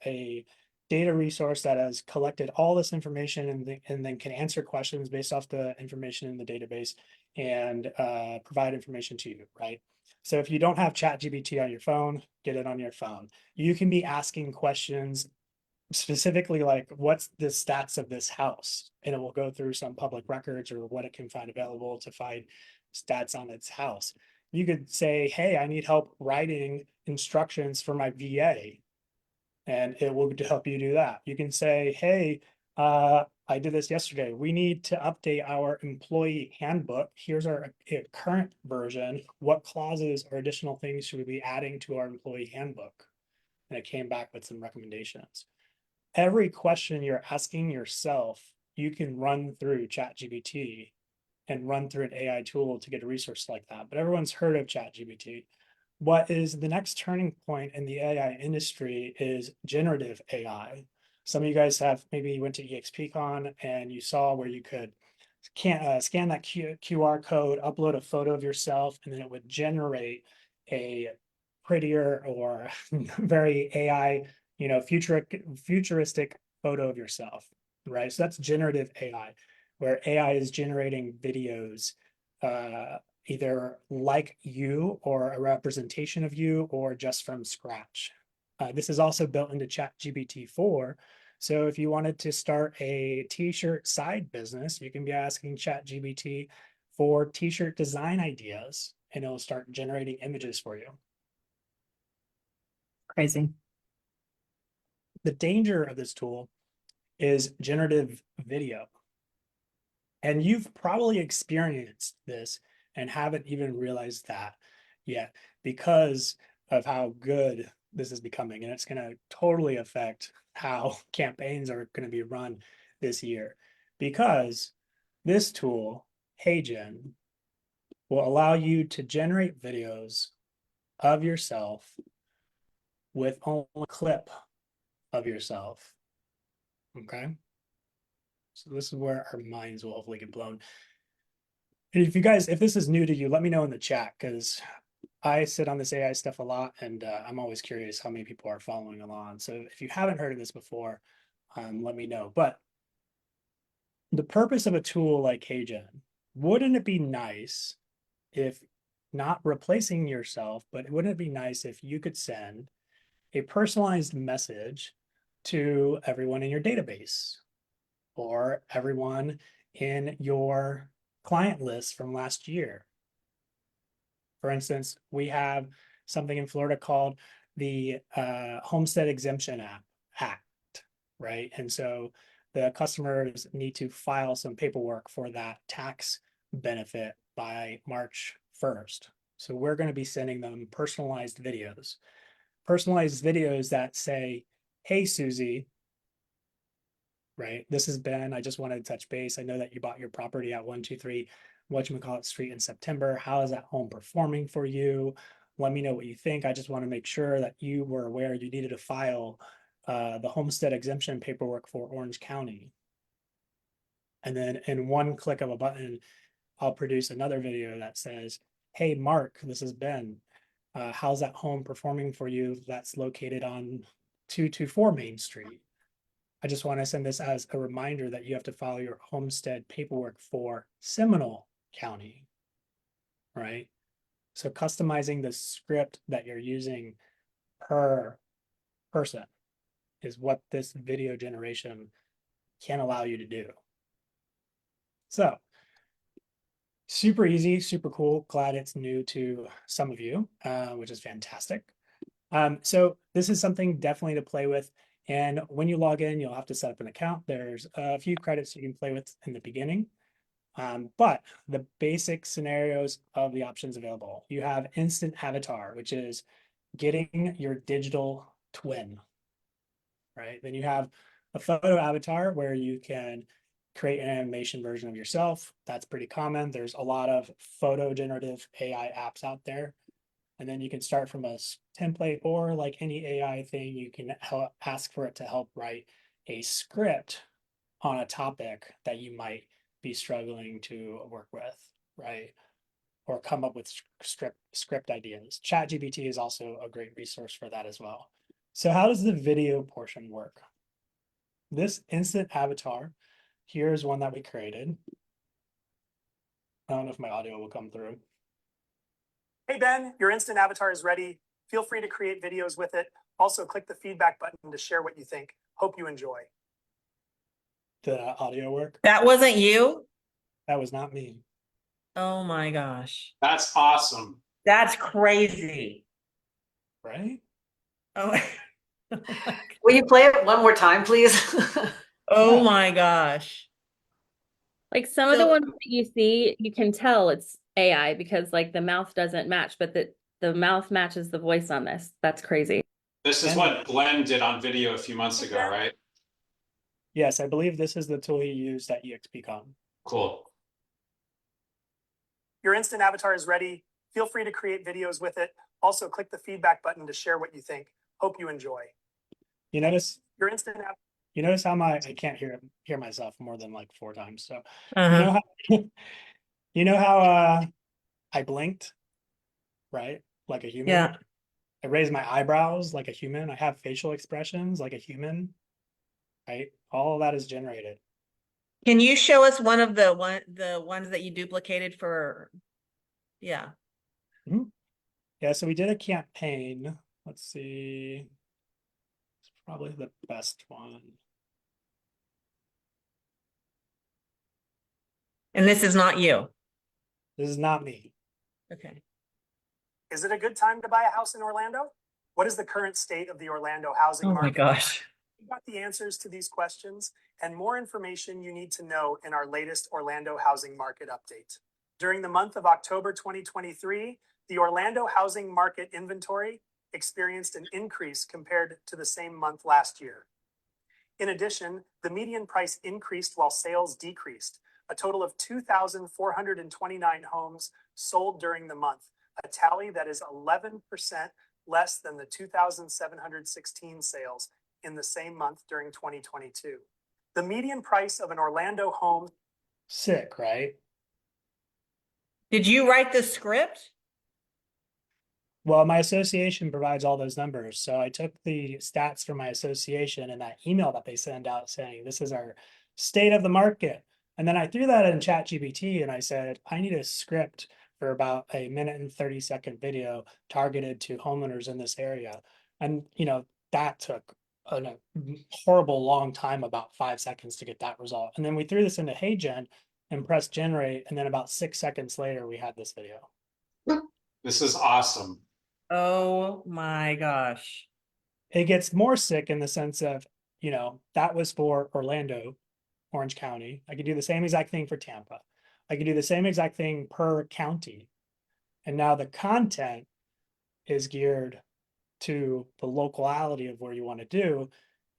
a data resource that has collected all this information and then can answer questions based off the information in the database and provide information to you, right? So if you don't have ChatGPT on your phone, get it on your phone. You can be asking questions specifically like, what's the stats of this house? And it will go through some public records or what it can find available to find stats on its house. You could say, hey, I need help writing instructions for my VA, and it will help you do that. You can say, hey, I did this yesterday. We need to update our employee handbook. Here's our current version. What clauses or additional things should we be adding to our employee handbook? And it came back with some recommendations. Every question you're asking yourself, you can run through ChatGPT and run through an AI tool to get a resource like that. But everyone's heard of ChatGPT. What is the next turning point in the AI industry is generative AI. Some of you guys have maybe went to EXPCon and you saw where you could scan that QR code, upload a photo of yourself, and then it would generate a prettier or very AI, futuristic photo of yourself, right? So that's generative AI, where AI is generating videos, either like you or a representation of you or just from scratch. This is also built into ChatGPT 4. So if you wanted to start a t-shirt side business, you can be asking ChatGPT for t-shirt design ideas, and it'll start generating images for you. Crazy. The danger of this tool is generative video. And you've probably experienced this and haven't even realized that yet, because of how good this is becoming, and it's going to totally affect how campaigns are going to be run this year, because this tool, HeyGen, will allow you to generate videos of yourself with only a clip of yourself. Okay. So this is where our minds will hopefully get blown. And if this is new to you, let me know in the chat, because I sit on this AI stuff a lot, and I'm always curious how many people are following along. So if you haven't heard of this before, let me know. But the purpose of a tool like HeyGen, wouldn't it be nice if, not replacing yourself, but wouldn't it be nice if you could send a personalized message to everyone in your database or everyone in your client list from last year? For instance, we have something in Florida called the Homestead Exemption Act, right? And so the customers need to file some paperwork for that tax benefit by March 1st. So we're going to be sending them personalized videos that say, hey, Susie, right? This is Ben. I just wanted to touch base. I know that you bought your property at 123 whatchamacallit Street in September. How is that home performing for you? Let me know what you think. I just want to make sure that you were aware you needed to file the homestead exemption paperwork for Orange County. And then in one click of a button, I'll produce another video that says, hey, Mark, this is Ben. How's that home performing for you that's located on 224 Main Street? I just want to send this as a reminder that you have to file your homestead paperwork for Seminole County, right? So customizing the script that you're using per person is what this video generation can allow you to do. So super easy, super cool. Glad it's new to some of you, which is fantastic. So this is something definitely to play with. And when you log in, you'll have to set up an account. There's a few credits you can play with in the beginning. But the basic scenarios of the options available, you have instant avatar, which is getting your digital twin, right? Then you have a photo avatar where you can create an animation version of yourself. That's pretty common. There's a lot of photo generative AI apps out there. And then you can start from a template, or like any AI thing, you can ask for it to help write a script on a topic that you might be struggling to work with, right? Or come up with script ideas. ChatGPT is also a great resource for that as well. So how does the video portion work? This instant avatar, here's one that we created. I don't know if my audio will come through. Hey, Ben, your instant avatar is ready. Feel free to create videos with it. Also, click the feedback button to share what you think. Hope you enjoy. Did the audio work? That wasn't you? That was not me. Oh my gosh. That's awesome. That's crazy. Right? Oh, Will you play it one more time, please? oh Yeah. my gosh. Like some of the So- ones that you see, you can tell it's AI because like the mouth doesn't match, but the mouth matches the voice on this. That's crazy. This is what Glenn did on video a few months ago, right? Yes, I believe this is the tool you used at EXPCon. Cool. Your instant avatar is ready. Feel free to create videos with it. Also, click the feedback button to share what you think. Hope you enjoy. You notice your instant. You notice how I can't hear myself more than like 4 times. So you know how I blinked, right? Like a human. Yeah. I raised my eyebrows like a human. I have facial expressions like a human. Right? All of that is generated. Can you show us one of the ones that you duplicated for? Yeah. Yeah, so we did a campaign. Let's see. It's probably the best one. And this is not you. This is not me. Okay. Is it a good time to buy a house in Orlando? What is the current state of the Orlando housing Oh market? my gosh. We got the answers to these questions and more information you need to know in our latest Orlando housing market update. During the month of October 2023, the Orlando housing market inventory experienced an increase compared to the same month last year. In addition, the median price increased while sales decreased. A total of 2,429 homes sold during the month, a tally that is 11% less than the 2,716 sales in the same month during 2022. The median price of an Orlando home. Sick, right? Did you write the script? Well, my association provides all those numbers. So I took the stats from my association and that email that they send out saying, this is our state of the market. And then I threw that in ChatGPT and I said, I need a script for about a 1:30 video targeted to homeowners in this area. And, that took a horrible long time, about 5 seconds to get that result. And then we threw this into HeyGen and pressed generate. And then about 6 seconds later, we had this video. This is awesome. Oh my gosh. It gets more sick in the sense of, that was for Orlando, Orange County. I could do the same exact thing for Tampa. I could do the same exact thing per county. And now the content is geared to the locality of where you want to do.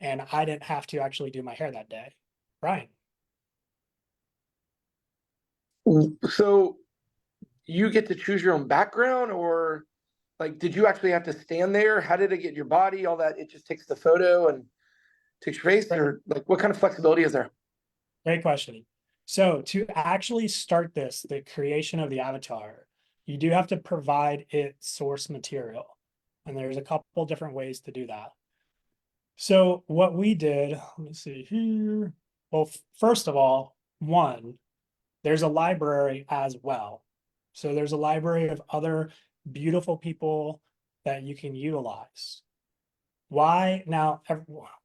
And I didn't have to actually do my hair that day. Brian. So you get to choose your own background, or like, did you actually have to stand there? How did it get your body? All that, it just takes the photo and takes your face, or like, what kind of flexibility is there? Great question. So to actually start this, the creation of the avatar, you do have to provide it source material. And there's a couple different ways to do that. So what we did, let me see here. Well, first of all, there's a library as well. So there's a library of other beautiful people that you can utilize. Why? Now,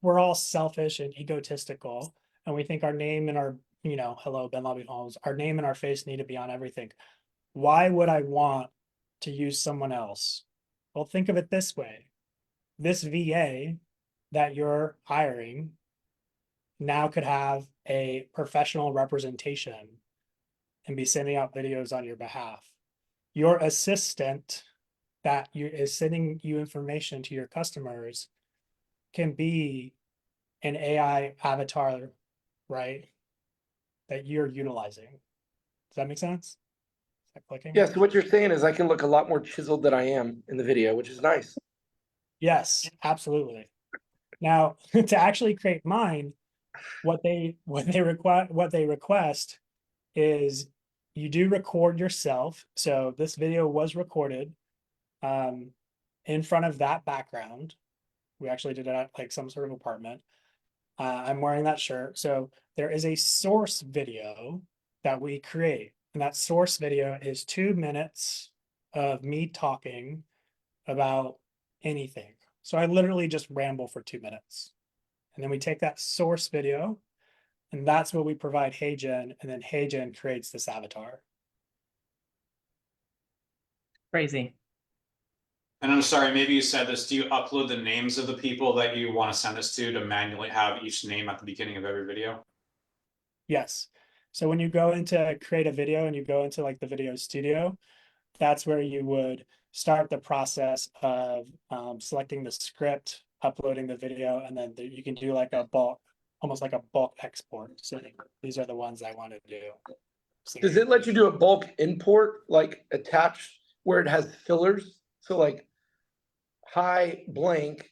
we're all selfish and egotistical, and we think our name and our, hello, Ben Laube Homes, our name and our face need to be on everything. Why would I want to use someone else? Well, think of it this way. This VA that you're hiring now could have a professional representation and be sending out videos on your behalf. Your assistant that is sending you information to your customers can be an AI avatar, right? That you're utilizing. Does that make sense? Is that clicking? Yeah, so what you're saying is I can look a lot more chiseled than I am in the video, which is nice. Yes, absolutely. Now, to actually create mine, what they request is you do record yourself. So this video was recorded in front of that background. We actually did it at like some sort of apartment. I'm wearing that shirt. So there is a source video that we create. And that source video is 2 minutes of me talking about anything. So I literally just ramble for 2 minutes. And then we take that source video, and that's what we provide HeyGen, and then HeyGen creates this avatar. Crazy. And I'm sorry, maybe you said this. Do you upload the names of the people that you want to send this to manually have each name at the beginning of every video? Yes. So when you go into create a video and you go into like the video studio, that's where you would start the process of selecting the script, uploading the video, and then you can do like a bulk, almost like a bulk export. So these are the ones I want to do. So Does it let you do a bulk import, like attached where it has fillers? So like, hi blank,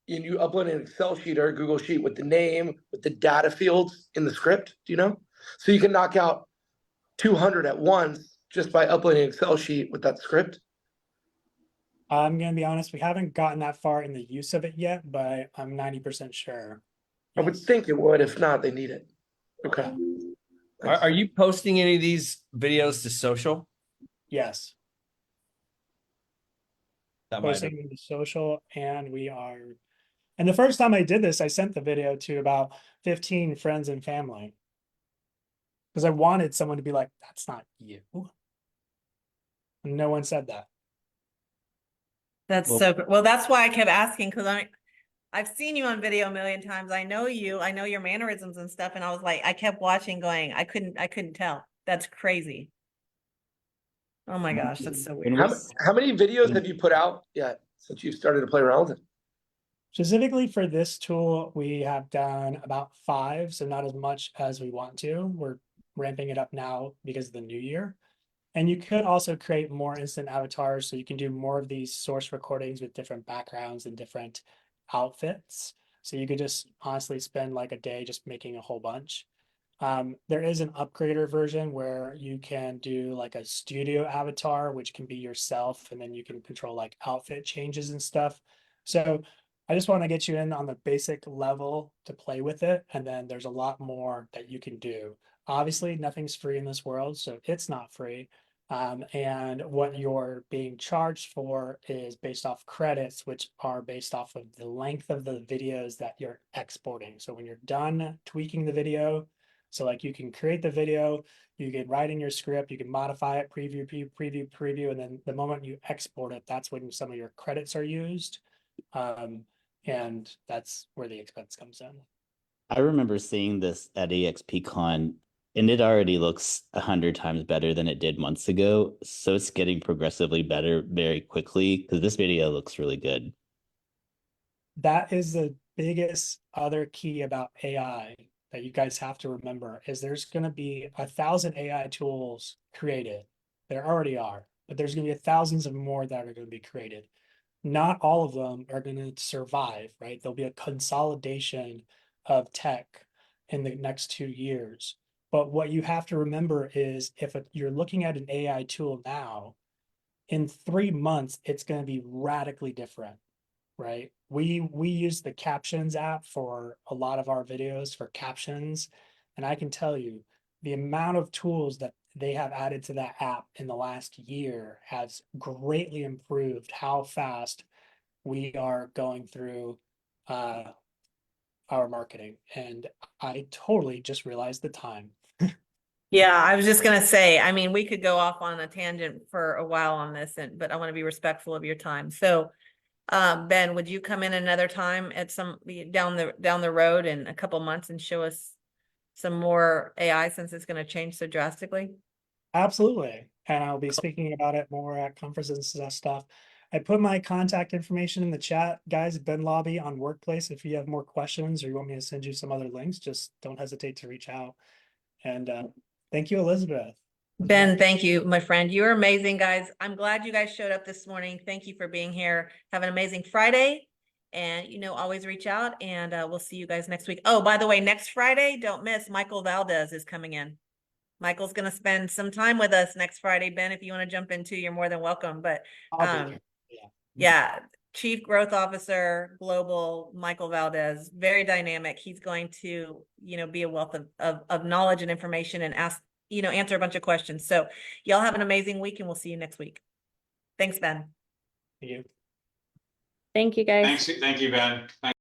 and you upload an Excel sheet or a Google sheet with the name, with the data fields in the script, do you know? So you can knock out 200 at once just by uploading an Excel sheet with that script. I'm going to be honest, we haven't gotten that far in the use of it yet, but I'm 90% sure. I would think it would. If not, they need it. Okay. Are you posting any of these videos to social? Yes. That might have- Posting them to social, and we are. And the first time I did this, I sent the video to about 15 friends and family. Because I wanted someone to be like, that's not you. And no one said that. That's Well- so good. Well, that's why I kept asking, because I've seen you on video a million times. I know you, I know your mannerisms and stuff. And I was like, I kept watching going, I couldn't tell. That's crazy. Oh my gosh, that's so weird. How many videos have you put out yet? since you've started to play around with it? Specifically for this tool, we have done about 5, so not as much as we want to. We're ramping it up now because of the new year. And you could also create more instant avatars, so you can do more of these source recordings with different backgrounds and different outfits. So you could just honestly spend like a day just making a whole bunch. There is an upgrader version where you can do like a studio avatar, which can be yourself, and then you can control like outfit changes and stuff. So I just want to get you in on the basic level to play with it, and then there's a lot more that you can do. Obviously, nothing's free in this world, so it's not free. And what you're being charged for is based off credits, which are based off of the length of the videos that you're exporting. So when you're done tweaking the video, so like you can create the video, you can write in your script, you can modify it, preview, and then the moment you export it, that's when some of your credits are used. And that's where the expense comes in. I remember seeing this at EXPCon, and it already looks 100 times better than it did months ago. So it's getting progressively better very quickly because this video looks really good. That is the biggest other key about AI that you guys have to remember is there's going to be 1,000 AI tools created. There already are, but there's going to be thousands of more that are going to be created. Not all of them are going to survive, right? There'll be a consolidation of tech in the next 2 years. But what you have to remember is if you're looking at an AI tool now, in 3 months, it's going to be radically different, right? We use the captions app for a lot of our videos for captions. And I can tell you the amount of tools that they have added to that app in the last year has greatly improved how fast we are going through our marketing. And I totally just realized the time. Yeah, I was just gonna say, I mean, we could go off on a tangent for a while on this, but I want to be respectful of your time. So, Ben, would you come in another time at some down the road in a couple months and show us some more AI since it's going to change so drastically? Absolutely. And I'll be speaking about it more at conferences and stuff. I put my contact information in the chat, guys. Ben Laube on Workplace. If you have more questions or you want me to send you some other links, just don't hesitate to reach out. And thank you, Elizabeth. Ben, thank you, my friend. You're amazing, guys. I'm glad you guys showed up this morning. Thank you for being here. Have an amazing Friday. And, always reach out and we'll see you guys next week. Oh, by the way, next Friday, don't miss, Michael Valdez is coming in. Michael's going to spend some time with us next Friday. Ben, if you want to jump in too, you're more than welcome. But yeah, Chief Growth Officer, Global, Michael Valdez, very dynamic. He's going to, be a wealth of knowledge and information and answer a bunch of questions. So y'all have an amazing week and we'll see you next week. Thanks, Ben. Thank you. Thank you, guys. Thank you, Ben. Thanks.